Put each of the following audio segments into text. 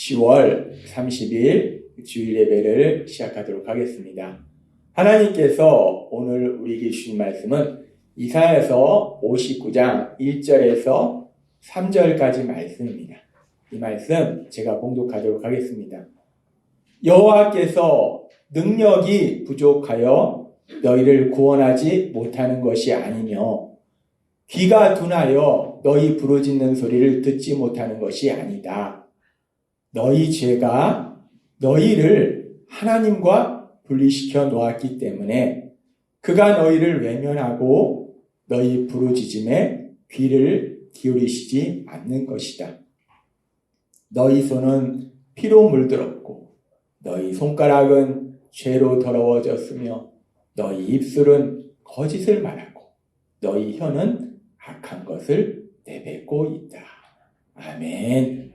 10월 30일 주일 예배를 시작하도록 하겠습니다. 하나님께서 오늘 우리에게 주신 말씀은 이사야서 59장 1절에서 3절까지 말씀입니다. 이 말씀 제가 봉독하도록 하겠습니다. 여호와께서 능력이 부족하여 너희를 구원하지 못하는 것이 아니며 귀가 둔하여 너희 부르짖는 소리를 듣지 못하는 것이 아니다. 너희 죄가 너희를 하나님과 분리시켜 놓았기 때문에 그가 너희를 외면하고 너희 부르짖음에 귀를 기울이시지 않는 것이다. 너희 손은 피로 물들었고 너희 손가락은 죄로 더러워졌으며 너희 입술은 거짓을 말하고 너희 혀는 악한 것을 내뱉고 있다. 아멘.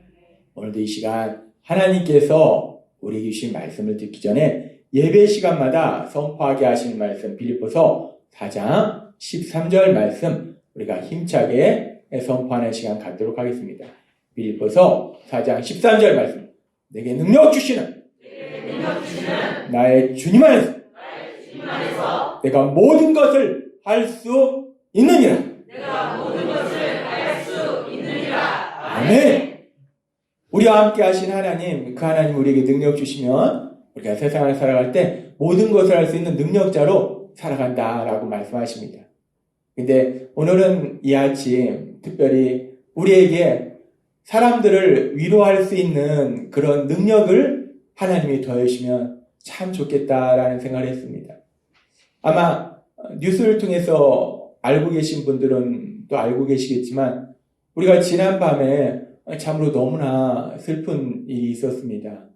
오늘도 이 시간 하나님께서 우리에게 주신 말씀을 듣기 전에 예배 시간마다 선포하게 하시는 말씀 빌립보서 4장 13절 말씀 우리가 힘차게 선포하는 시간 갖도록 하겠습니다. 빌립보서 4장 13절 말씀 내게 능력 주시는 나의 주님 안에서 내가 모든 것을 할 수 있느니라. 아멘. 우리와 함께 하신 하나님, 그 하나님 우리에게 능력 주시면 우리가 세상을 살아갈 때 모든 것을 할 수 있는 능력자로 살아간다라고 말씀하십니다. 근데 오늘은 이 아침 특별히 우리에게 사람들을 위로할 수 있는 그런 능력을 하나님이 더해주시면 참 좋겠다라는 생각을 했습니다. 아마 뉴스를 통해서 알고 계신 분들은 또 알고 계시겠지만 우리가 지난밤에 참으로 너무나 슬픈 일이 있었습니다.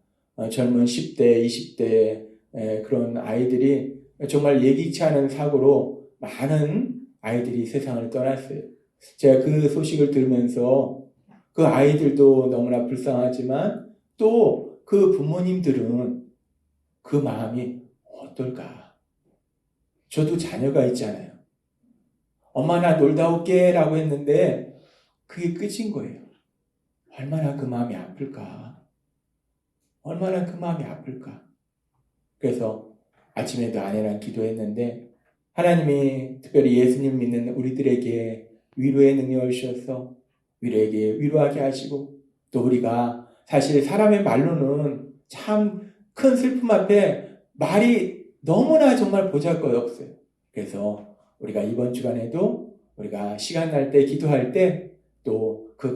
젊은 10대, 20대 그런 아이들이 정말 예기치 않은 사고로 많은 아이들이 세상을 떠났어요. 제가 그 소식을 들으면서 그 아이들도 너무나 불쌍하지만 또 그 부모님들은 그 마음이 어떨까? 저도 자녀가 있잖아요. 엄마 나 놀다 올게 라고 했는데 그게 끝인 거예요. 얼마나 그 마음이 아플까? 얼마나 그 마음이 아플까? 그래서 아침에도 아내랑 기도했는데 하나님이 특별히 예수님 믿는 우리들에게 위로의 능력을 주셔서 우리에게 위로하게 하시고 또 우리가 사실 사람의 말로는 참 큰 슬픔 앞에 말이 너무나 정말 보잘것없어요. 그래서 우리가 이번 주간에도 우리가 시간 날 때 기도할 때 또 그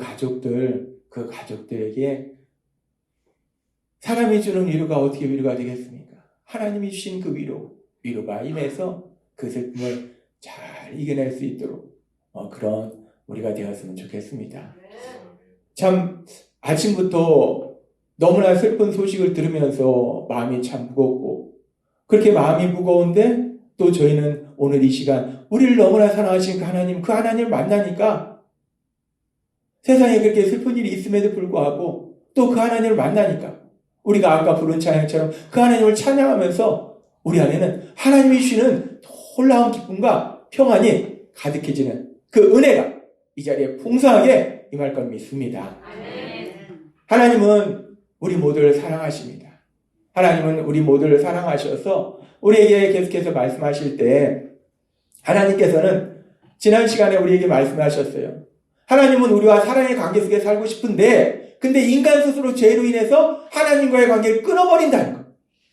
가족들에게 사람이 주는 위로가 어떻게 위로가 되겠습니까? 하나님이 주신 그 위로가 임해서 그 슬픔을 잘 이겨낼 수 있도록 그런 우리가 되었으면 좋겠습니다. 참 아침부터 너무나 슬픈 소식을 들으면서 마음이 참 무겁고 그렇게 마음이 무거운데 또 저희는 오늘 이 시간 우리를 너무나 사랑하신 그 하나님을 만나니까 세상에 그렇게 슬픈 일이 있음에도 불구하고 또 그 하나님을 만나니까 우리가 아까 부른 찬양처럼 그 하나님을 찬양하면서 우리 안에는 하나님이 주시는 놀라운 기쁨과 평안이 가득해지는 그 은혜가 이 자리에 풍성하게 임할 것 믿습니다. 하나님은 우리 모두를 사랑하십니다. 하나님은 우리 모두를 사랑하셔서 우리에게 계속해서 말씀하실 때 하나님께서는 지난 시간에 우리에게 말씀하셨어요. 하나님은 우리와 사랑의 관계 속에 살고 싶은데 근데 인간 스스로 죄로 인해서 하나님과의 관계를 끊어버린다는 것.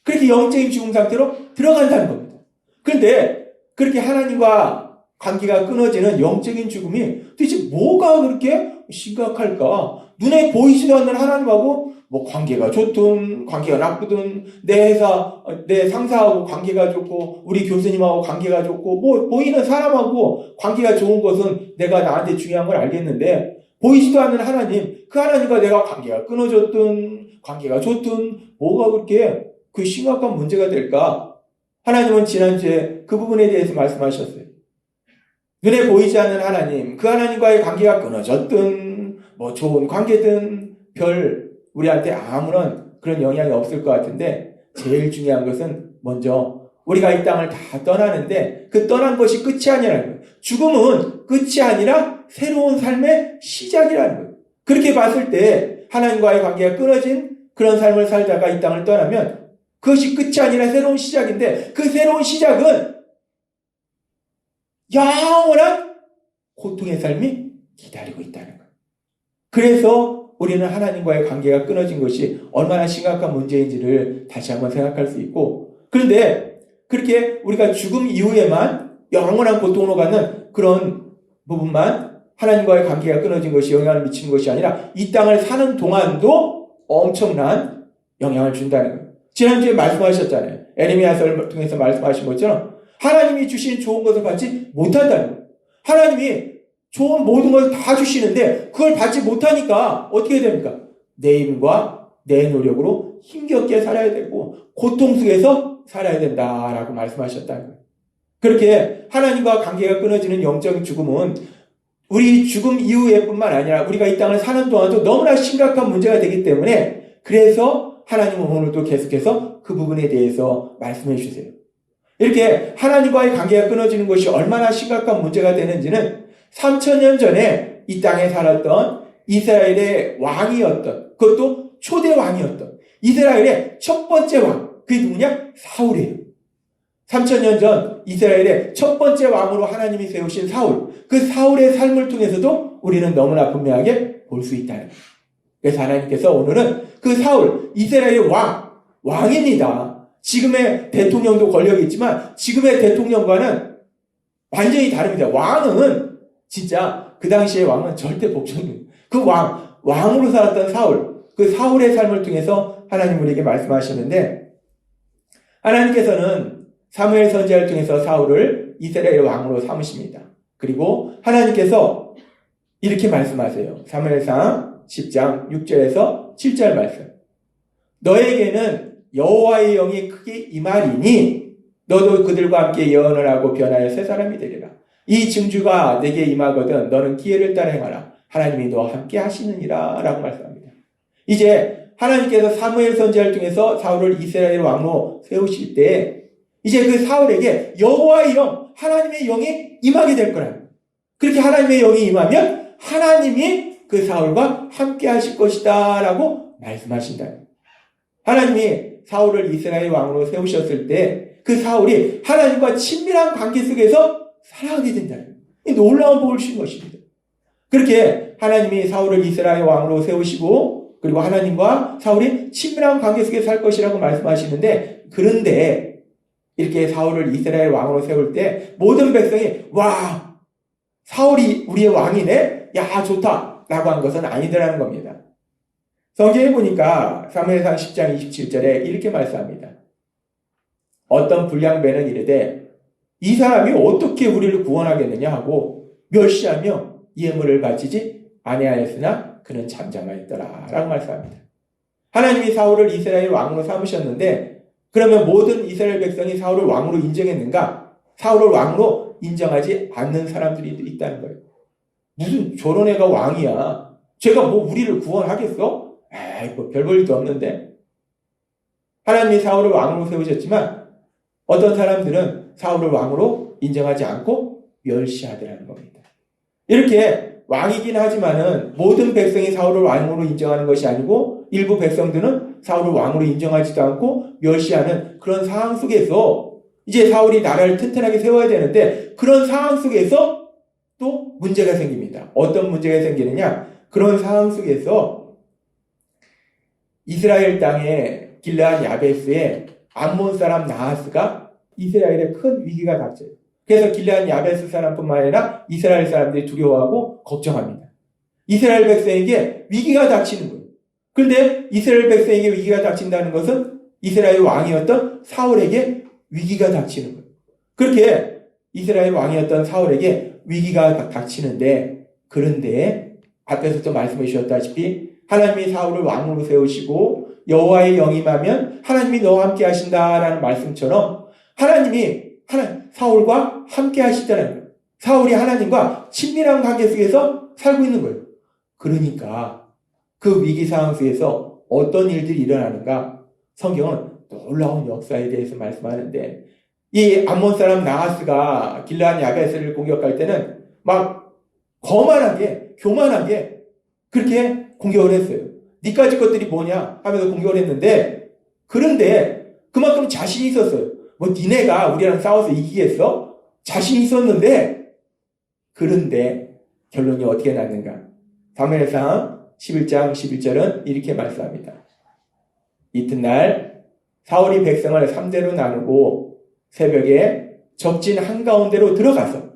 그렇게 영적인 죽음 상태로 들어간다는 겁니다. 그런데 그렇게 하나님과 관계가 끊어지는 영적인 죽음이 도대체 뭐가 그렇게 심각할까? 눈에 보이지도 않는 하나님하고 뭐 관계가 좋든 관계가 나쁘든 내 회사 내 상사하고 관계가 좋고 우리 교수님하고 관계가 좋고 뭐 보이는 사람하고 관계가 좋은 것은 내가 나한테 중요한 걸 알겠는데 보이지도 않는 하나님 그 하나님과 내가 관계가 끊어졌든 관계가 좋든 뭐가 그렇게 그 심각한 문제가 될까? 하나님은 지난주에 그 부분에 대해서 말씀하셨어요. 눈에 보이지 않는 하나님 그 하나님과의 관계가 끊어졌든 뭐 좋은 관계든 별 우리한테 아무런 그런 영향이 없을 것 같은데 제일 중요한 것은 먼저 우리가 이 땅을 다 떠나는데 그 떠난 것이 끝이 아니라는 거예요. 죽음은 끝이 아니라 새로운 삶의 시작이라는 거예요. 그렇게 봤을 때 하나님과의 관계가 끊어진 그런 삶을 살다가 이 땅을 떠나면 그것이 끝이 아니라 새로운 시작인데 그 새로운 시작은 영원한 고통의 삶이 기다리고 있다는 거예요. 그래서 우리는 하나님과의 관계가 끊어진 것이 얼마나 심각한 문제인지를 다시 한번 생각할 수 있고, 그런데 그렇게 우리가 죽음 이후에만 영원한 고통으로 가는 그런 부분만 하나님과의 관계가 끊어진 것이 영향을 미치는 것이 아니라 이 땅을 사는 동안도 엄청난 영향을 준다는 거예요. 지난주에 말씀하셨잖아요. 에레미야서를 통해서 말씀하신 것처럼 하나님이 주신 좋은 것을 받지 못한다는 거예요. 하나님이 좋은 모든 것을 다 주시는데 그걸 받지 못하니까 어떻게 됩니까? 내 힘과 내 노력으로 힘겹게 살아야 되고 고통 속에서 살아야 된다라고 말씀하셨다는 거예요. 그렇게 하나님과 관계가 끊어지는 영적인 죽음은 우리 죽음 이후에 뿐만 아니라 우리가 이 땅을 사는 동안도 너무나 심각한 문제가 되기 때문에 그래서 하나님은 오늘도 계속해서 그 부분에 대해서 말씀해 주세요. 이렇게 하나님과의 관계가 끊어지는 것이 얼마나 심각한 문제가 되는지는 3000년 전에 이 땅에 살았던 이스라엘의 왕이었던, 그것도 초대 왕이었던 이스라엘의 첫 번째 왕, 그게 누구냐? 사울이에요. 3000년 전 이스라엘의 첫 번째 왕으로 하나님이 세우신 사울, 그 사울의 삶을 통해서도 우리는 너무나 분명하게 볼 수 있다는 거예요. 그래서 하나님께서 오늘은 그 사울, 이스라엘의 왕입니다. 지금의 대통령도 권력이 있지만 지금의 대통령과는 완전히 다릅니다. 왕은 진짜 그 당시의 왕은 절대 복종이에요. 그 왕으로 살았던 사울, 그 사울의 삶을 통해서 하나님 우리에게 말씀하시는데, 하나님께서는 사무엘 선지자를 통해서 사울을 이스라엘의 왕으로 삼으십니다. 그리고 하나님께서 이렇게 말씀하세요. 사무엘상 10장 6절에서 7절 말씀. 너에게는 여호와의 영이 크게 임하리니 너도 그들과 함께 예언을 하고 변하여 새 사람이 되리라. 이 징조가 내게 임하거든 너는 기회를 따라 행하라. 하나님이 너와 함께 하시느니라 라고 말씀합니다. 이제 하나님께서 사무엘 선지자를 통해서 사울을 이스라엘 왕으로 세우실 때 이제 그 사울에게 여호와의 영, 하나님의 영이 임하게 될 거라는 거예요. 그렇게 하나님의 영이 임하면 하나님이 그 사울과 함께 하실 것이다 라고 말씀하신다. 하나님이 사울을 이스라엘 왕으로 세우셨을 때 그 사울이 하나님과 친밀한 관계 속에서 살아가게 된다는 이 놀라운 복을 주신 것입니다. 그렇게 하나님이 사울을 이스라엘 왕으로 세우시고 그리고 하나님과 사울이 친밀한 관계 속에 살 것이라고 말씀하시는데, 그런데 이렇게 사울을 이스라엘 왕으로 세울 때 모든 백성이 와, 사울이 우리의 왕이네? 야, 좋다 라고 한 것은 아니더라는 겁니다. 성경에 보니까 사무엘상 10장 27절에 이렇게 말씀합니다. 어떤 불량배는 이르되 이 사람이 어떻게 우리를 구원하겠느냐 하고 멸시하며 예물을 바치지 아니하였으나 그는 잠잠하였더라 라고 말씀합니다. 하나님이 사울을 이스라엘 왕으로 삼으셨는데 그러면 모든 이스라엘 백성이 사울을 왕으로 인정했는가? 사울을 왕으로 인정하지 않는 사람들이 있다는 거예요. 무슨 저런 애가 왕이야. 쟤가 뭐 우리를 구원하겠어? 에이, 뭐 별 볼 일도 없는데. 하나님이 사울을 왕으로 세우셨지만 어떤 사람들은 사울을 왕으로 인정하지 않고 멸시하더라는 겁니다. 이렇게 왕이긴 하지만은 모든 백성이 사울을 왕으로 인정하는 것이 아니고 일부 백성들은 사울을 왕으로 인정하지도 않고 멸시하는 그런 상황 속에서 이제 사울이 나라를 튼튼하게 세워야 되는데 그런 상황 속에서 또 문제가 생깁니다. 어떤 문제가 생기느냐? 그런 상황 속에서 이스라엘 땅의 길르앗 야베스에 암몬 사람 나하스가 이스라엘에 큰 위기가 닥쳐요. 그래서 길르앗 야베스 사람뿐만 아니라 이스라엘 사람들이 두려워하고 걱정합니다. 이스라엘 백성에게 위기가 닥치는 거예요. 그런데 이스라엘 백성에게 위기가 닥친다는 것은 이스라엘 왕이었던 사울에게 위기가 닥치는 거예요. 그렇게 이스라엘 왕이었던 사울에게 위기가 닥치는데, 그런데 앞에서 또 말씀해 주셨다시피 하나님이 사울을 왕으로 세우시고 여호와의 영이 임하면 하나님이 너와 함께 하신다라는 말씀처럼 하나님이 사울과 함께 하시다는 거예요. 사울이 하나님과 친밀한 관계 속에서 살고 있는 거예요. 그러니까 그 위기 상황 속에서 어떤 일들이 일어나는가? 성경은 놀라운 역사에 대해서 말씀하는데, 이 암몬 사람 나하스가 길르앗 야베스를 공격할 때는 막 거만하게 교만하게 그렇게 공격을 했어요. 니까지 것들이 뭐냐 하면서 공격을 했는데, 그런데 그만큼 자신이 있었어요. 뭐 니네가 우리랑 싸워서 이기겠어? 자신이 있었는데, 그런데 결론이 어떻게 났는가? 사무엘상 11장 11절은 이렇게 말씀합니다. 이튿날 사울이 백성을 3대로 나누고 새벽에 적진 한가운데로 들어가서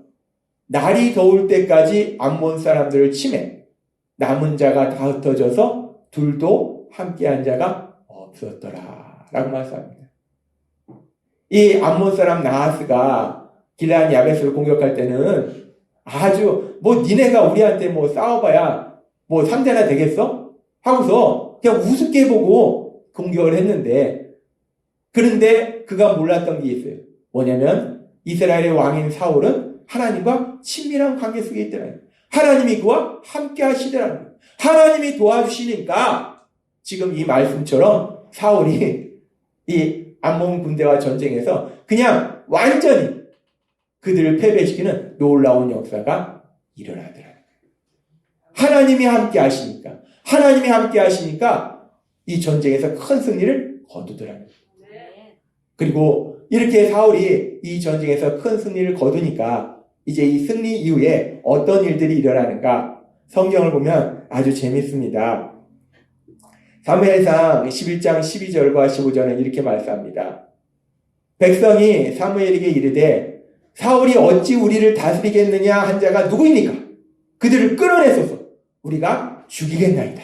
날이 더울 때까지 암몬 사람들을 치매 남은 자가 다 흩어져서 둘도 함께한 자가 없었더라 라고 말씀합니다. 이 암몬 사람 나하스가 길르앗 야베스를 공격할 때는 아주 뭐 니네가 우리한테 뭐 싸워봐야 뭐 3대나 되겠어? 하고서 그냥 우습게 보고 공격을 했는데, 그런데 그가 몰랐던 게 있어요. 뭐냐면 이스라엘의 왕인 사울은 하나님과 친밀한 관계 속에 있더라는 거예요. 하나님이 그와 함께 하시더라는 거예요. 하나님이 도와주시니까 지금 이 말씀처럼 사울이 이 암몬 군대와 전쟁에서 그냥 완전히 그들을 패배시키는 놀라운 역사가 일어나더라는 거예요. 하나님이 함께 하시니까, 하나님이 함께 하시니까 이 전쟁에서 큰 승리를 거두더라는 거예요. 그리고 이렇게 사울이 이 전쟁에서 큰 승리를 거두니까 이제 이 승리 이후에 어떤 일들이 일어나는가, 성경을 보면 아주 재밌습니다. 사무엘상 11장 12절과 15절은 이렇게 말씀합니다. 백성이 사무엘에게 이르되 사울이 어찌 우리를 다스리겠느냐 한 자가 누구입니까? 그들을 끌어내소서 우리가 죽이겠나이다.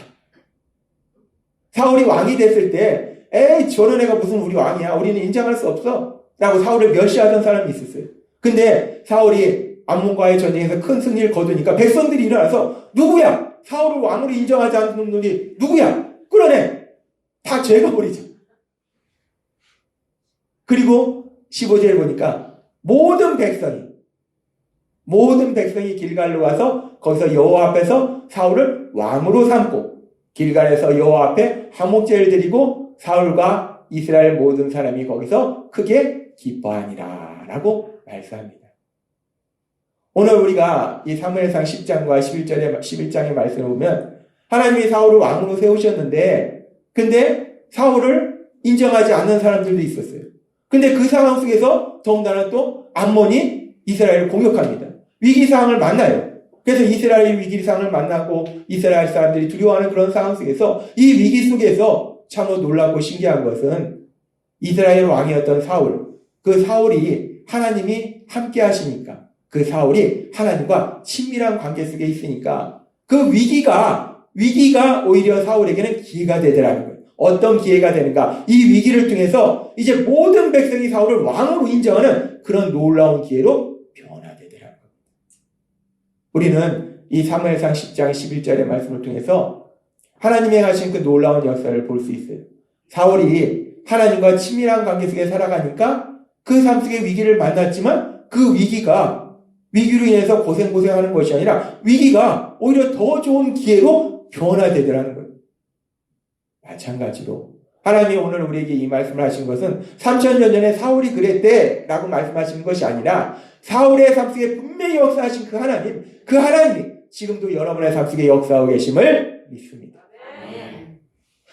사울이 왕이 됐을 때 에이 저런 애가 무슨 우리 왕이야, 우리는 인정할 수 없어 라고 사울을 멸시하던 사람이 있었어요. 근데 사울이 암몬과의 전쟁에서 큰 승리를 거두니까 백성들이 일어나서 누구야? 사울을 왕으로 인정하지 않는 놈이 누구야? 끌어내! 다 제거버리자. 그리고 15절에 보니까 모든 백성이 길갈로 와서 거기서 여호와 앞에서 사울을 왕으로 삼고 길갈에서 여호와 앞에 화목제를 드리고 사울과 이스라엘 모든 사람이 거기서 크게 기뻐하니라 라고 말씀합니다. 오늘 우리가 이 사무엘상 10장과 11장의 말씀을 보면 하나님이 사울을 왕으로 세우셨는데, 근데 사울을 인정하지 않는 사람들도 있었어요. 근데 그 상황 속에서 더군다나 또 암몬이 이스라엘을 공격합니다. 위기상황을 만나요. 그래서 이스라엘이 위기상황을 만나고 이스라엘 사람들이 두려워하는 그런 상황 속에서 이 위기 속에서 참으로 놀랍고 신기한 것은 이스라엘 왕이었던 사울, 그 사울이 하나님이 함께 하시니까, 그 사울이 하나님과 친밀한 관계 속에 있으니까 그 위기가 오히려 사울에게는 기회가 되더라는 거예요. 어떤 기회가 되는가? 이 위기를 통해서 이제 모든 백성이 사울을 왕으로 인정하는 그런 놀라운 기회로 변화되더라는 거예요. 우리는 이 사무엘상 10장 11절의 말씀을 통해서 하나님이 하신 그 놀라운 역사를 볼 수 있어요. 사울이 하나님과 친밀한 관계 속에 살아가니까 그 삶 속에 위기를 만났지만 그 위기로 인해서 고생하는 것이 아니라 위기가 오히려 더 좋은 기회로 변화되더라는 거예요. 마찬가지로 하나님이 오늘 우리에게 이 말씀을 하신 것은 3000년 전에 사울이 그랬대 라고 말씀하시는 것이 아니라 사울의 삶 속에 분명히 역사하신 그 하나님이 지금도 여러분의 삶 속에 역사하고 계심을 믿습니다.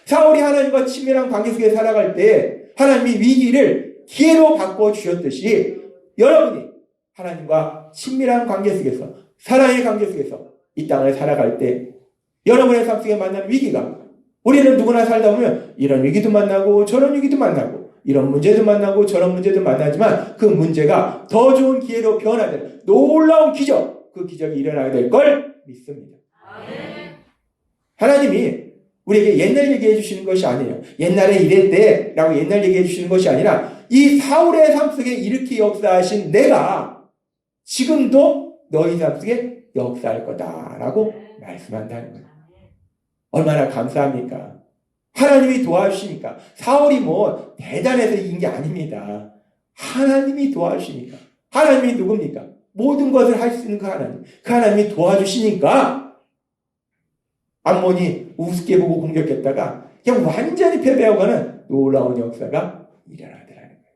사울이 하나님과 친밀한 관계 속에 살아갈 때 하나님이 위기를 기회로 바꿔주셨듯이 여러분이 하나님과 친밀한 관계 속에서, 사랑의 관계 속에서 이 땅을 살아갈 때 여러분의 삶 속에 만난 위기가, 우리는 누구나 살다 보면 이런 위기도 만나고 저런 위기도 만나고 이런 문제도 만나고 저런 문제도 만나지만 그 문제가 더 좋은 기회로 변화되는 놀라운 기적, 그 기적이 일어나게 될 걸 믿습니다. 하나님이 우리에게 옛날 얘기해 주시는 것이 아니에요. 옛날에 이랬대 라고 옛날 얘기해 주시는 것이 아니라 이 사울의 삶 속에 이렇게 역사하신 내가 지금도 너희 삶 속에 역사할 거다라고 말씀한다는 거예요. 얼마나 감사합니까? 하나님이 도와주시니까. 사울이 뭐 대단해서 이긴 게 아닙니다. 하나님이 도와주시니까. 하나님이 누굽니까? 모든 것을 할 수 있는 그 하나님. 그 하나님이 도와주시니까 암몬이 우습게 보고 공격했다가 그냥 완전히 패배하고 가는 놀라운 역사가 일어나더라는 거예요.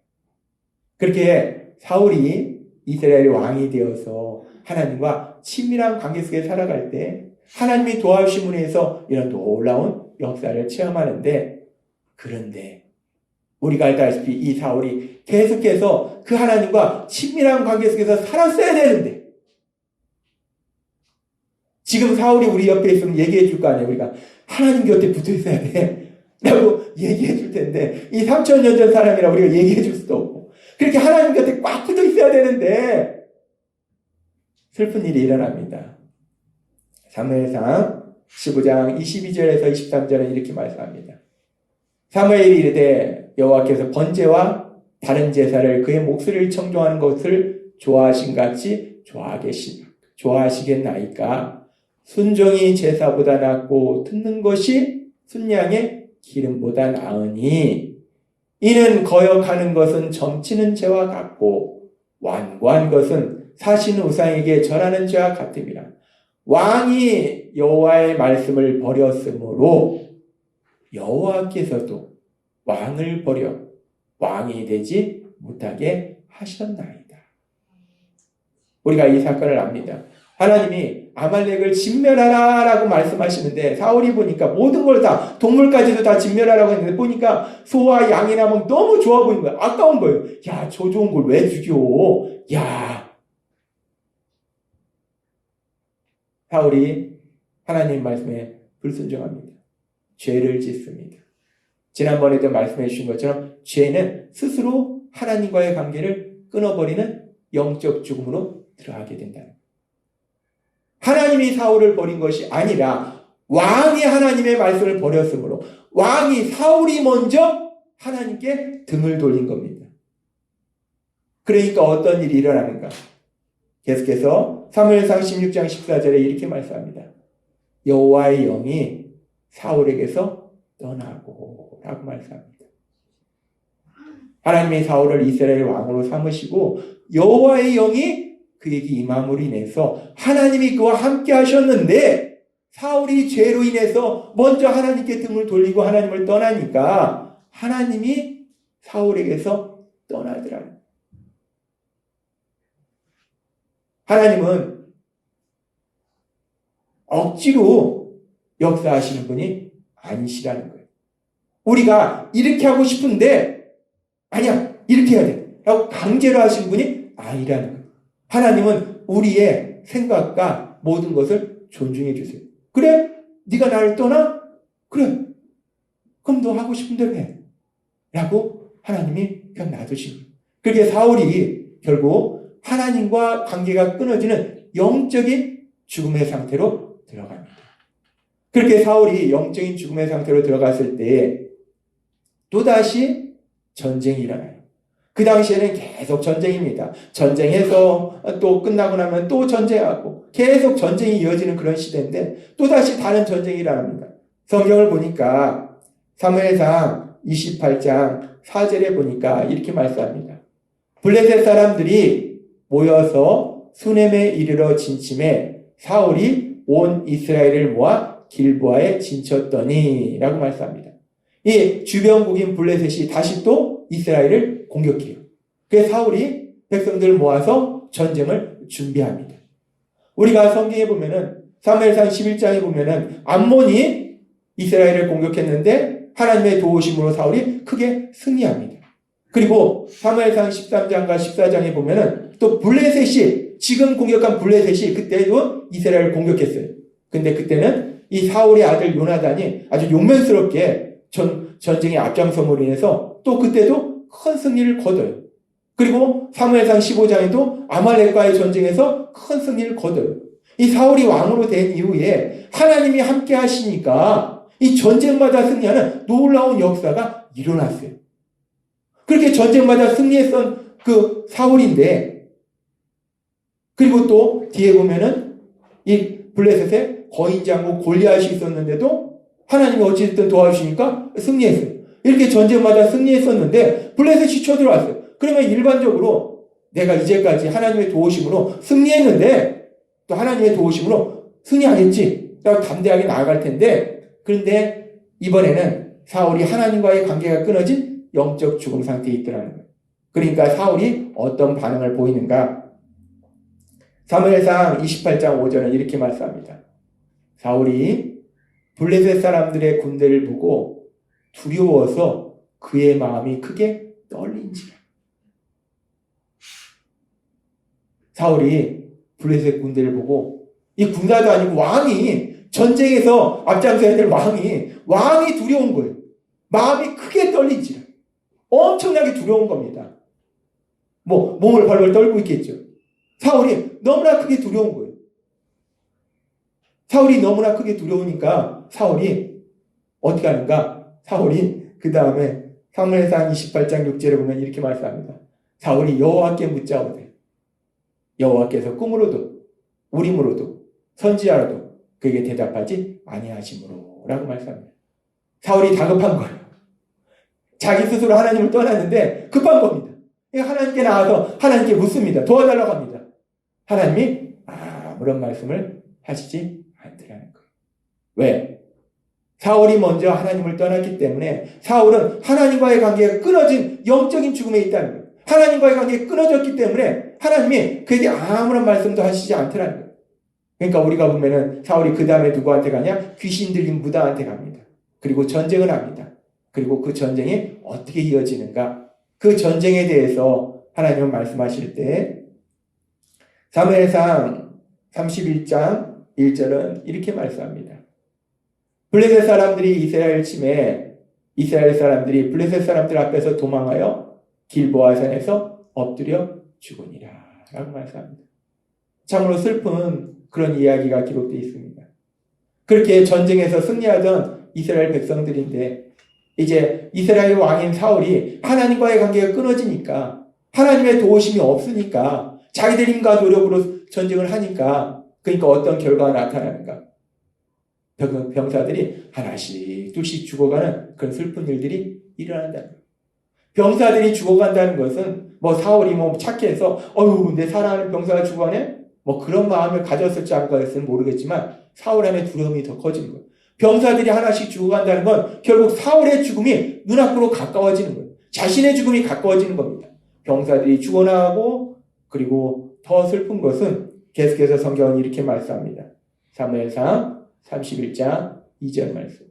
그렇게 사울이 이스라엘의 왕이 되어서 하나님과 친밀한 관계 속에 살아갈 때 하나님이 도와주심으로 해서 이런 놀라운 역사를 체험하는데, 그런데 우리가 알다시피 이 사울이 계속해서 그 하나님과 친밀한 관계 속에서 살았어야 되는데, 지금 사울이 우리 옆에 있으면 얘기해 줄 거 아니에요. 우리가 하나님 곁에 붙어 있어야 돼 라고 얘기해 줄 텐데, 이 3000년 전 사람이라 우리가 얘기해 줄 수도 없고, 그렇게 하나님 곁에 꽉 붙어 있어야 되는데 슬픈 일이 일어납니다. 사무엘상 15장 22절에서 23절에 이렇게 말씀합니다. 사무엘이 이르되 여호와께서 번제와 다른 제사를 그의 목소리를 청종하는 것을 좋아하신 같이 좋아하시겠나이까. 순종이 제사보다 낫고 듣는 것이 순양의 기름보다 나으니 이는 거역하는 것은 점치는 죄와 같고 완고한 것은 사신 우상에게 절하는 죄와 같음이라. 왕이 여호와의 말씀을 버렸으므로 여호와께서도 왕을 버려 왕이 되지 못하게 하셨나이다. 우리가 이 사건을 압니다. 하나님이 아말렉을 진멸하라 라고 말씀하시는데, 사울이 보니까 모든 걸 다, 동물까지도 다 진멸하라고 했는데 보니까 소와 양이나 뭐 너무 좋아 보이는 거야. 아까운 거예요. 야, 저 좋은 걸 왜 죽여? 야. 사울이 하나님 말씀에 불순종합니다. 죄를 짓습니다. 지난번에도 말씀해 주신 것처럼 죄는 스스로 하나님과의 관계를 끊어버리는 영적 죽음으로 들어가게 된다는 거예요. 하나님이 사울을 버린 것이 아니라 왕이 하나님의 말씀을 버렸으므로 왕이 사울이 먼저 하나님께 등을 돌린 겁니다. 그러니까 어떤 일이 일어나는가? 계속해서 사무엘상 16장 14절에 이렇게 말씀합니다. 여호와의 영이 사울에게서 떠나고 라고 말씀합니다. 하나님이 사울을 이스라엘 왕으로 삼으시고 여호와의 영이 그에게 임함으로 인해서 하나님이 그와 함께 하셨는데, 사울이 죄로 인해서 먼저 하나님께 등을 돌리고 하나님을 떠나니까 하나님이 사울에게서 떠나더라고요. 하나님은 억지로 역사하시는 분이 아니시라는 거예요. 우리가 이렇게 하고 싶은데 아니야, 이렇게 해야 돼 라고 강제로 하시는 분이 아니라는 거예요. 하나님은 우리의 생각과 모든 것을 존중해 주세요. 그래? 네가 나를 떠나? 그래. 그럼 너 하고 싶은 대로 해. 라고 하나님이 그냥 놔두시는 거예요. 그렇게 사울이 결국 하나님과 관계가 끊어지는 영적인 죽음의 상태로 들어갑니다. 그렇게 사울이 영적인 죽음의 상태로 들어갔을 때 또다시 전쟁이 일어나요. 그 당시에는 계속 전쟁입니다. 전쟁해서 또 끝나고 나면 또 전쟁하고 계속 전쟁이 이어지는 그런 시대인데 또다시 다른 전쟁이 일어납니다. 성경을 보니까 사무엘상 28장 4절에 보니까 이렇게 말씀합니다. 블레셋 사람들이 모여서 수넴에 이르러 진침해 사울이 온 이스라엘을 모아 길보아에 진쳤더니 라고 말씀합니다. 이 주변국인 블레셋이 다시 또 이스라엘을 공격해요. 그래서 사울이 백성들을 모아서 전쟁을 준비합니다. 우리가 성경에 보면은 사무엘상 11장에 보면은 암몬이 이스라엘을 공격했는데 하나님의 도우심으로 사울이 크게 승리합니다. 그리고 사무엘상 13장과 14장에 보면은 또 블레셋이 지금 공격한 블레셋이 그때도 이스라엘을 공격했어요. 근데 그때는 이 사울의 아들 요나단이 아주 용맹스럽게 전쟁의 앞장섬으로 인해서 또 그때도 큰 승리를 거둬요. 그리고 사무엘상 15장에도 아말렉과의 전쟁에서 큰 승리를 거둬요. 이 사울이 왕으로 된 이후에 하나님이 함께 하시니까 이 전쟁마다 승리하는 놀라운 역사가 일어났어요. 그렇게 전쟁마다 승리했던 그 사울인데, 그리고 또 뒤에 보면은 이 블레셋에 거인장군 골리앗이 있었는데도 하나님이 어찌됐든 도와주시니까 승리했어요. 이렇게 전쟁마다 승리했었는데 블레셋이 쳐들어왔어요. 그러면 일반적으로 내가 이제까지 하나님의 도우심으로 승리했는데 또 하나님의 도우심으로 승리 안 했지? 라고 담대하게 나아갈 텐데, 그런데 이번에는 사울이 하나님과의 관계가 끊어진 영적 죽음 상태에 있더라는 거예요. 그러니까 사울이 어떤 반응을 보이는가? 사무엘상 28장 5절은 이렇게 말씀합니다. 사울이 블레셋 사람들의 군대를 보고 두려워서 그의 마음이 크게 떨린지라. 사울이 블레셋 군대를 보고, 이 군사도 아니고 왕이, 전쟁에서 앞장서야 될 왕이 두려운 거예요. 마음이 크게 떨린지라. 엄청나게 두려운 겁니다. 몸을 벌벌 떨고 있겠죠. 사울이 너무나 크게 두려운 거예요. 사울이 너무나 크게 두려우니까 사울이 어떻게 하는가? 사울이 그 다음에 사무엘상 28장 6절에 보면 이렇게 말씀합니다. 사울이 여호와께 묻자오되 여호와께서 꿈으로도 우림으로도 선지자로도 그에게 대답하지 아니하심으로 라고 말씀합니다. 사울이 다급한 거예요. 자기 스스로 하나님을 떠났는데 급한 겁니다. 하나님께 나와서 하나님께 묻습니다. 도와달라고 합니다. 하나님이 아무런 말씀을 하시지 않더라는 거예요. 왜? 사울이 먼저 하나님을 떠났기 때문에 사울은 하나님과의 관계가 끊어진 영적인 죽음에 있다는 거예요. 하나님과의 관계가 끊어졌기 때문에 하나님이 그에게 아무런 말씀도 하시지 않더라는 거예요. 그러니까 우리가 보면은 사울이 그 다음에 누구한테 가냐? 귀신 들린 무당한테 갑니다. 그리고 전쟁을 합니다. 그리고 그 전쟁이 어떻게 이어지는가? 그 전쟁에 대해서 하나님은 말씀하실 때 사무엘상 31장 1절은 이렇게 말씀합니다. 블레셋 사람들이 이스라엘 침에 이스라엘 사람들이 블레셋 사람들 앞에서 도망하여 길보아 산에서 엎드려 죽으니라 라고 말씀합니다. 참으로 슬픈 그런 이야기가 기록되어 있습니다. 그렇게 전쟁에서 승리하던 이스라엘 백성들인데 이제 이스라엘 왕인 사울이 하나님과의 관계가 끊어지니까 하나님의 도우심이 없으니까 자기들 힘과 노력으로 전쟁을 하니까 그러니까 어떤 결과가 나타나는가? 병사들이 하나씩 둘씩 죽어가는 그런 슬픈 일들이 일어난다는 거예요. 병사들이 죽어간다는 것은 사울이 착해서 내 사랑하는 병사가 죽어가네? 그런 마음을 가졌을지 안 가졌을지는 모르겠지만 사울 안에 두려움이 더 커지는 거예요. 병사들이 하나씩 죽어간다는 건 결국 사울의 죽음이 눈앞으로 가까워지는 거예요. 자신의 죽음이 가까워지는 겁니다. 병사들이 죽어나가고 그리고 더 슬픈 것은 계속해서 성경은 이렇게 말씀합니다. 사무엘상 31장 2절 말씀.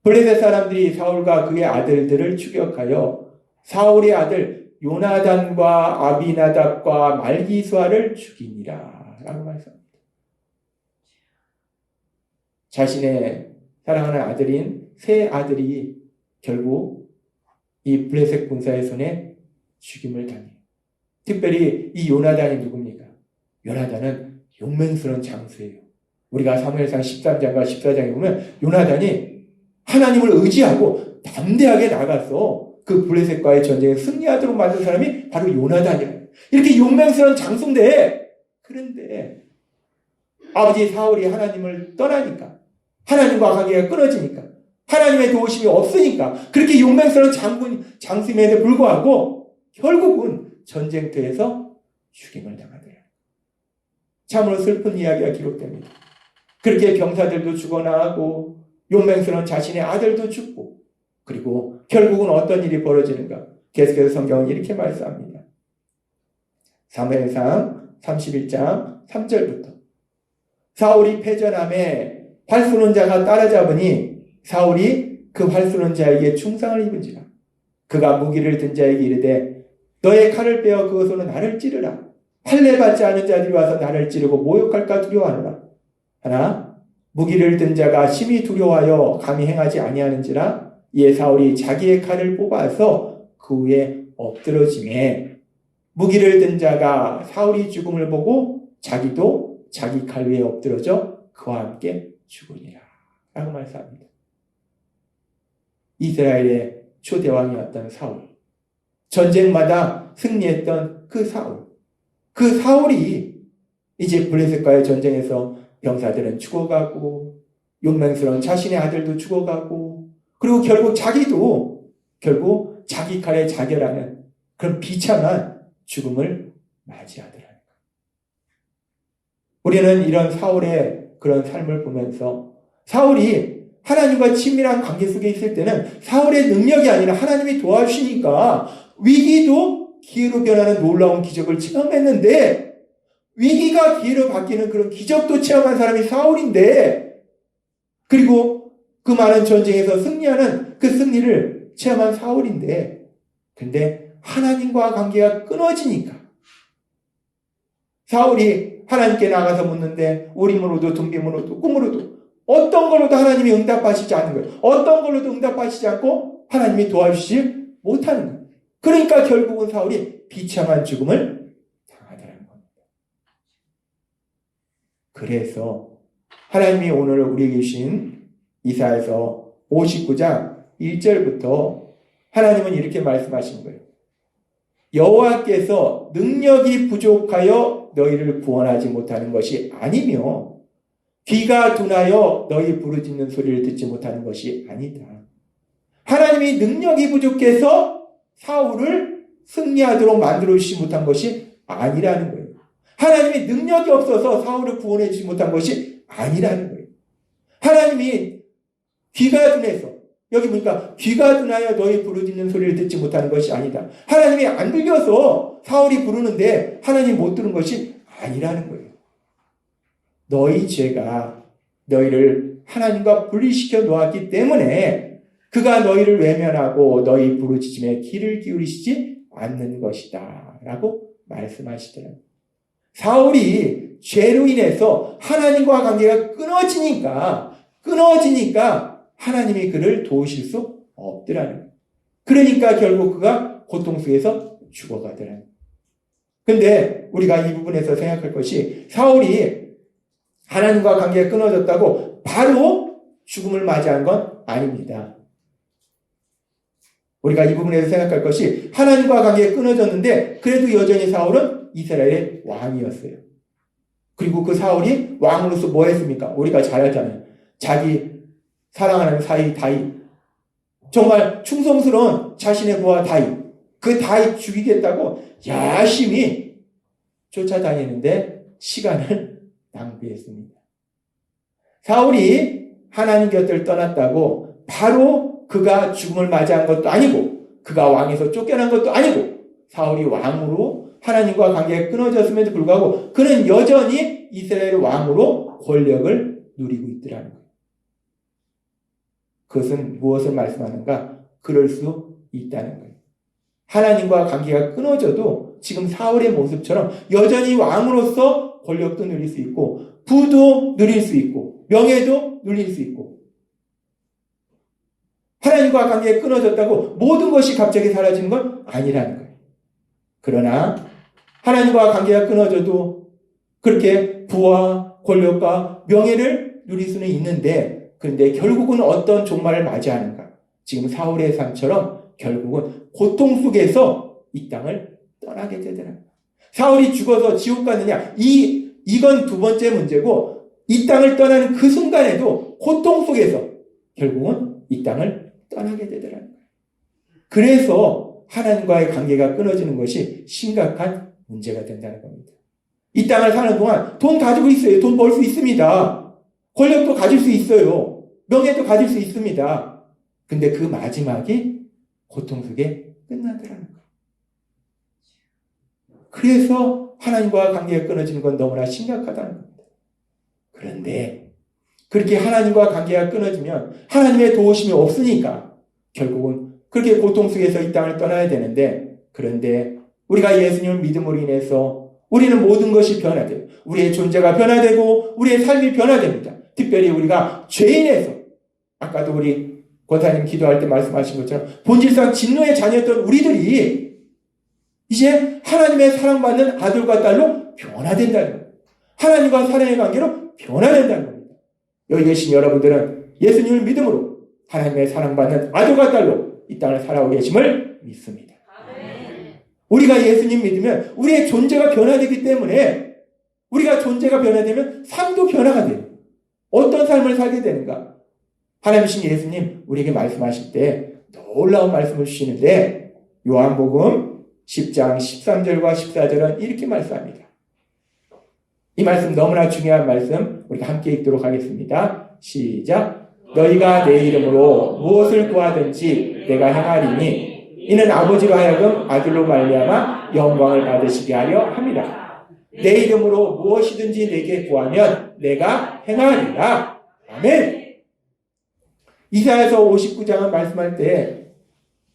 블레셋 사람들이 사울과 그의 아들들을 추격하여 사울의 아들 요나단과 아비나답과 말기수아를 죽이니라 라고 말씀합니다. 자신의 사랑하는 아들인 세 아들이 결국 이 블레셋 군사의 손에 죽임을 당해요. 특별히 이 요나단이 누굽니까? 요나단은 용맹스러운 장수예요. 우리가 사무엘상 13장과 14장에 보면 요나단이 하나님을 의지하고 담대하게 나가서 그 블레셋과의 전쟁에 승리하도록 만든 사람이 바로 요나단이에요. 이렇게 용맹스러운 장수인데 그런데 아버지 사울이 하나님을 떠나니까 하나님과 관계가 끊어지니까 하나님의 도우심이 없으니까 그렇게 용맹스러운 장수임에도 불구하고 결국은 전쟁터에서 죽임을 당하더라. 참으로 슬픈 이야기가 기록됩니다. 그렇게 병사들도 죽어나가고 용맹스러운 자신의 아들도 죽고 그리고 결국은 어떤 일이 벌어지는가? 계속해서 성경은 이렇게 말씀합니다. 사무엘상 31장 3절부터 사울이 패전함에 활 쏘는 자가 따라잡으니 사울이 그 활 쏘는 자에게 충상을 입은지라. 그가 무기를 든 자에게 이르되 너의 칼을 빼어 그것으로 나를 찌르라. 할례받지 않은 자들이 와서 나를 찌르고 모욕할까 두려워하노라. 하나 무기를 든 자가 심히 두려워하여 감히 행하지 아니하는지라. 이에 사울이 자기의 칼을 뽑아서 그 위에 엎드러지매 무기를 든 자가 사울이 죽음을 보고 자기도 자기 칼 위에 엎드러져 그와 함께 죽으니라 라고 말씀합니다. 이스라엘의 초대왕이었던 사울, 전쟁마다 승리했던 그 사울이 이제 블레셋과의 전쟁에서 병사들은 죽어가고 용맹스러운 자신의 아들도 죽어가고 그리고 결국 자기도 결국 자기 칼에 자결하는 그런 비참한 죽음을 맞이하더라는 거예요. 우리는 이런 사울의 그런 삶을 보면서 사울이 하나님과 친밀한 관계 속에 있을 때는 사울의 능력이 아니라 하나님이 도와주시니까 위기도 기회로 변하는 놀라운 기적을 체험했는데 위기가 기회로 바뀌는 그런 기적도 체험한 사람이 사울인데 그리고 그 많은 전쟁에서 승리하는 그 승리를 체험한 사울인데, 근데 하나님과 관계가 끊어지니까 사울이 하나님께 나가서 묻는데 우림으로도 둠빔으로도 꿈으로도 어떤 걸로도 하나님이 응답하시지 않는 거예요. 어떤 걸로도 응답하시지 않고 하나님이 도와주시지 못하는 거예요. 그러니까 결국은 사울이 비참한 죽음을 당하더라는 겁니다. 그래서 하나님이 오늘 우리에게 주신 이사야서 59장 1절부터 하나님은 이렇게 말씀하신 거예요. 여호와께서 능력이 부족하여 너희를 구원하지 못하는 것이 아니며 귀가 둔하여 너희 부르짖는 소리를 듣지 못하는 것이 아니다. 하나님이 능력이 부족해서 사울을 승리하도록 만들어주지 못한 것이 아니라는 거예요. 하나님이 능력이 없어서 사울을 구원해주지 못한 것이 아니라는 거예요. 하나님이 귀가 둔해서, 여기 보니까 귀가 둔하여 너희 부르짖는 소리를 듣지 못하는 것이 아니다. 하나님이 안 들려서 사울이 부르는데 하나님 못 들은 것이 아니라는 거예요. 너희 죄가 너희를 하나님과 분리시켜 놓았기 때문에 그가 너희를 외면하고 너희 부르짖음에 귀를 기울이시지 않는 것이다 라고 말씀하시더라고요. 사울이 죄로 인해서 하나님과 관계가 끊어지니까 하나님이 그를 도우실 수 없더라는 거예요. 그러니까 결국 그가 고통 속에서 죽어가더라는 거예요. 근데 우리가 이 부분에서 생각할 것이 사울이 하나님과 관계가 끊어졌다고 바로 죽음을 맞이한 건 아닙니다. 우리가 이 부분에서 생각할 것이 하나님과 관계가 끊어졌는데 그래도 여전히 사울은 이스라엘의 왕이었어요. 그리고 그 사울이 왕으로서 뭐 했습니까? 우리가 잘 알잖아요. 자기 사랑하는 사위 다윗, 정말 충성스러운 자신의 부하 다윗, 그 다윗 죽이겠다고 열심히 쫓아다니는데 시간을 낭비했습니다. 사울이 하나님 곁을 떠났다고 바로 그가 죽음을 맞이한 것도 아니고 그가 왕에서 쫓겨난 것도 아니고 사울이 왕으로 하나님과 관계가 끊어졌음에도 불구하고 그는 여전히 이스라엘 왕으로 권력을 누리고 있더라는 거예요. 그것은 무엇을 말씀하는가? 그럴 수 있다는 거예요. 하나님과 관계가 끊어져도 지금 사울의 모습처럼 여전히 왕으로서 권력도 누릴 수 있고 부도 누릴 수 있고 명예도 누릴 수 있고 하나님과 관계가 끊어졌다고 모든 것이 갑자기 사라지는 건 아니라는 거예요. 그러나 하나님과 관계가 끊어져도 그렇게 부와 권력과 명예를 누릴 수는 있는데 그런데 결국은 어떤 종말을 맞이하는가? 지금 사울의 삶처럼 결국은 고통 속에서 이 땅을 떠나게 되더라고요. 사울이 죽어서 지옥 가느냐? 이건 두 번째 문제고 이 땅을 떠나는 그 순간에도 고통 속에서 결국은 이 땅을 떠나게 되더라고요. 그래서 하나님과의 관계가 끊어지는 것이 심각한 문제가 된다는 겁니다. 이 땅을 사는 동안 돈 가지고 있어요. 돈 벌 수 있습니다. 권력도 가질 수 있어요. 명예도 가질 수 있습니다. 근데 그 마지막이 고통 속에 끝나더라는 거예요. 그래서 하나님과 관계가 끊어지는 건 너무나 심각하다는 겁니다. 그런데 그렇게 하나님과 관계가 끊어지면 하나님의 도우심이 없으니까 결국은 그렇게 고통 속에서 이 땅을 떠나야 되는데 그런데 우리가 예수님을 믿음으로 인해서 우리는 모든 것이 변화돼요. 우리의 존재가 변화되고 우리의 삶이 변화됩니다. 특별히 우리가 죄인에서 아까도 우리 권사님 기도할 때 말씀하신 것처럼 본질상 진노의 자녀였던 우리들이 이제 하나님의 사랑받는 아들과 딸로 변화된다는 거예요. 하나님과 사랑의 관계로 변화된다는 겁니다. 여기 계신 여러분들은 예수님을 믿음으로 하나님의 사랑받는 아들과 딸로 이 땅을 살아오고 계심을 믿습니다. 우리가 예수님 믿으면 우리의 존재가 변화되기 때문에 우리가 존재가 변화되면 삶도 변화가 돼요. 어떤 삶을 살게 되는가? 하나님이신 예수님 우리에게 말씀하실 때 놀라운 말씀을 주시는데 요한복음 10장 13절과 14절은 이렇게 말씀합니다. 이 말씀 너무나 중요한 말씀 우리가 함께 읽도록 하겠습니다. 시작. 너희가 내 이름으로 무엇을 구하든지 내가 행하리니 이는 아버지로 하여금 아들로 말미암아 영광을 받으시게 하려 함이라. 내 이름으로 무엇이든지 내게 구하면 내가 행하리라. 아멘. 이사야서 59장은 말씀할 때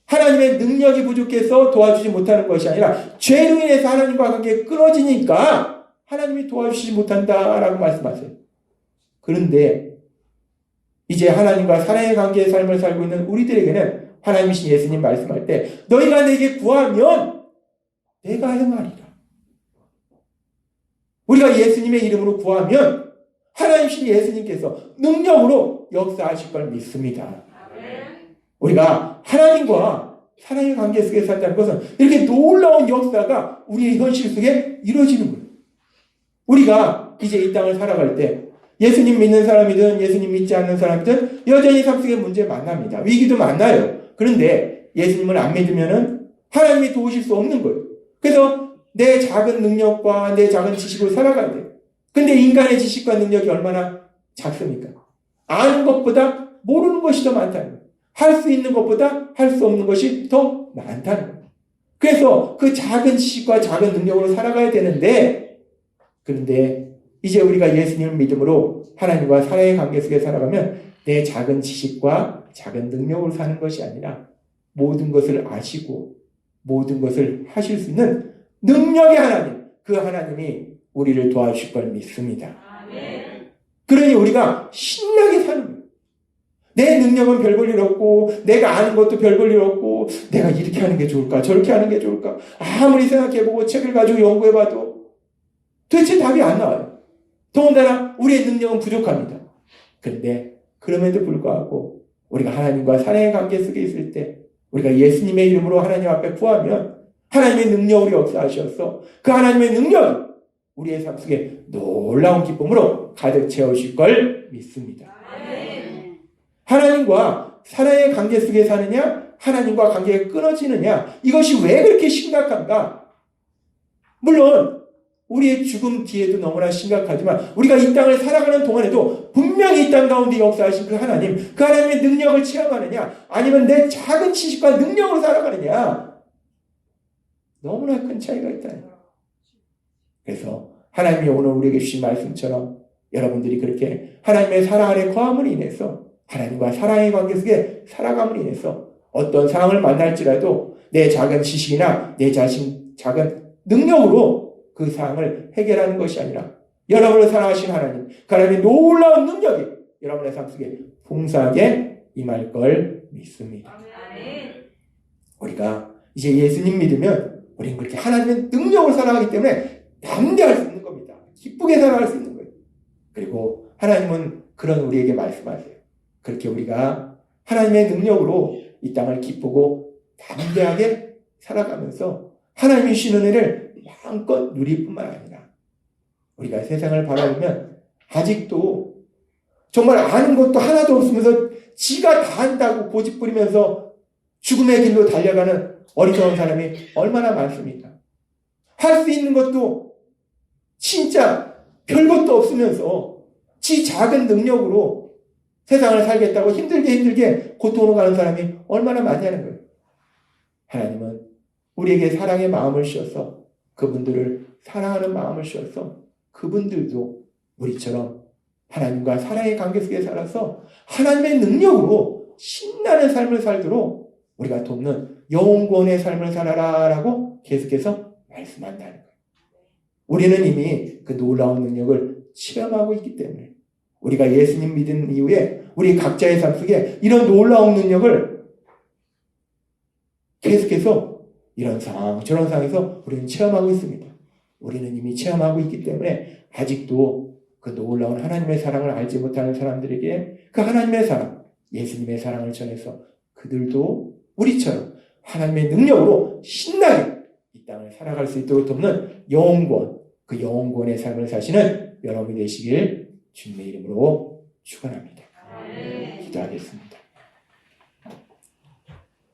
하나님의 능력이 부족해서 도와주지 못하는 것이 아니라 죄로 인해서 하나님과 관계가 끊어지니까 하나님이 도와주시지 못한다라고 말씀하세요. 그런데 이제 하나님과 사랑의 관계의 삶을 살고 있는 우리들에게는 하나님이신 예수님 말씀할 때 너희가 내게 구하면 내가 행하리라. 우리가 예수님의 이름으로 구하면 하나님이신 예수님께서 능력으로 역사하실 걸 믿습니다. 우리가 하나님과 사랑의 관계 속에 산다는 것은 이렇게 놀라운 역사가 우리의 현실 속에 이루어지는 거예요. 우리가 이제 이 땅을 살아갈 때 예수님 믿는 사람이든 예수님 믿지 않는 사람이든 여전히 삶 속에 문제 만납니다. 위기도 만나요. 그런데 예수님을 안 믿으면은 하나님이 도우실 수 없는 거예요. 그래서 내 작은 능력과 내 작은 지식으로 살아가야 돼요. 근데 인간의 지식과 능력이 얼마나 작습니까? 아는 것보다 모르는 것이 더 많다는 거예요. 할 수 있는 것보다 할 수 없는 것이 더 많다는 거예요. 그래서 그 작은 지식과 작은 능력으로 살아가야 되는데, 그런데 이제 우리가 예수님을 믿음으로 하나님과 사랑의 관계 속에 살아가면 내 작은 지식과 작은 능력으로 사는 것이 아니라 모든 것을 아시고 모든 것을 하실 수 있는 능력의 하나님, 그 하나님이 우리를 도와주실 걸 믿습니다. 그러니 우리가 신나게 사는 거예요. 내 능력은 별 볼 일 없고 내가 아는 것도 별 볼 일 없고 내가 이렇게 하는 게 좋을까 저렇게 하는 게 좋을까 아무리 생각해보고 책을 가지고 연구해봐도 도대체 답이 안 나와요. 더군다나 우리의 능력은 부족합니다. 그런데 그럼에도 불구하고 우리가 하나님과 사랑의 관계 속에 있을 때 우리가 예수님의 이름으로 하나님 앞에 구하면 하나님의 능력으로 역사하셔서 그 하나님의 능력이 우리의 삶 속에 놀라운 기쁨으로 가득 채우실 걸 믿습니다. 하나님과 사랑의 관계 속에 사느냐 하나님과 관계가 끊어지느냐 이것이 왜 그렇게 심각한가? 물론 우리의 죽음 뒤에도 너무나 심각하지만 우리가 이 땅을 살아가는 동안에도 분명히 이 땅 가운데 역사하신 그 하나님, 그 하나님의 능력을 체험하느냐 아니면 내 작은 지식과 능력으로 살아가느냐 너무나 큰 차이가 있다는 거예요. 그래서 하나님이 오늘 우리에게 주신 말씀처럼 여러분들이 그렇게 하나님의 사랑 안에 거함으로 인해서 하나님과 사랑의 관계 속에 살아감으로 인해서 어떤 상황을 만날지라도 내 작은 지식이나 내 작은 능력으로 그 상황을 해결하는 것이 아니라 여러분을 사랑하신 하나님, 그 하나님의 놀라운 능력이 여러분의 삶 속에 풍성하게 임할 걸 믿습니다. 우리가 이제 예수님 믿으면 우리는 그렇게 하나님의 능력을 살아가기 때문에 담대할 수 있는 겁니다. 기쁘게 살아갈 수 있는 거예요. 그리고 하나님은 그런 우리에게 말씀하세요. 그렇게 우리가 하나님의 능력으로 이 땅을 기쁘고 담대하게 살아가면서 하나님이 주신 은혜를 마음껏 누릴 뿐만 아니라 우리가 세상을 바라보면 아직도 정말 아는 것도 하나도 없으면서 지가 다 한다고 고집부리면서 죽음의 길로 달려가는 어리석은 사람이 얼마나 많습니까? 할 수 있는 것도 진짜 별것도 없으면서 지 작은 능력으로 세상을 살겠다고 힘들게 고통으로 가는 사람이 얼마나 많냐는 거예요. 하나님은 우리에게 사랑의 마음을 주셔서 그분들을 사랑하는 마음을 주셔서 그분들도 우리처럼 하나님과 사랑의 관계 속에 살아서 하나님의 능력으로 신나는 삶을 살도록 우리가 돕는 영원의 삶을 살아라라고 계속해서 말씀한다는 거예요. 우리는 이미 그 놀라운 능력을 체험하고 있기 때문에 우리가 예수님 믿은 이후에 우리 각자의 삶 속에 이런 놀라운 능력을 계속해서 이런 상황 저런 상황에서 우리는 체험하고 있습니다. 우리는 이미 체험하고 있기 때문에 아직도 그 놀라운 하나님의 사랑을 알지 못하는 사람들에게 그 하나님의 사랑, 예수님의 사랑을 전해서 그들도 우리처럼 하나님의 능력으로 신나게 이 땅을 살아갈 수 있도록 돕는 영원권, 그 영원권의 삶을 사시는 여러분이 되시길 주님의 이름으로 축원합니다. 기도하겠습니다.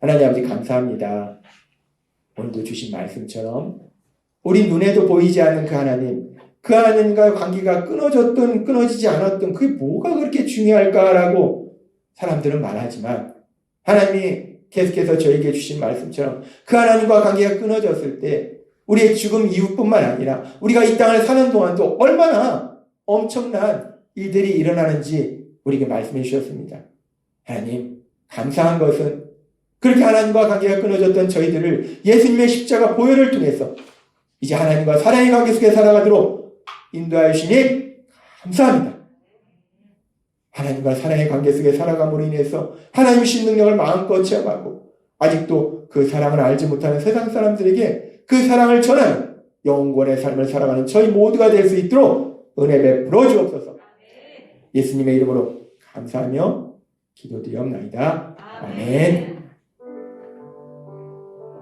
하나님 아버지 감사합니다. 오늘도 주신 말씀처럼 우리 눈에도 보이지 않는 그 하나님, 그 하나님과 관계가 끊어졌든 끊어지지 않았든 그게 뭐가 그렇게 중요할까라고 사람들은 말하지만 하나님이 계속해서 저에게 주신 말씀처럼 그 하나님과 관계가 끊어졌을 때 우리의 죽음 이후뿐만 아니라 우리가 이 땅을 사는 동안도 얼마나 엄청난 일들이 일어나는지 우리에게 말씀해 주셨습니다. 하나님, 감사한 것은 그렇게 하나님과 관계가 끊어졌던 저희들을 예수님의 십자가 보혈을 통해서 이제 하나님과 사랑의 관계 속에 살아가도록 인도하여 주시니 감사합니다. 하나님과 사랑의 관계 속에 살아감으로 인해서 하나님 주신 능력을 마음껏 체험하고 아직도 그 사랑을 알지 못하는 세상 사람들에게 그 사랑을 전하는 영원의 삶을 살아가는 저희 모두가 될 수 있도록 은혜 베풀어 주옵소서. 예수님의 이름으로 감사하며 기도드리옵나이다. 아멘.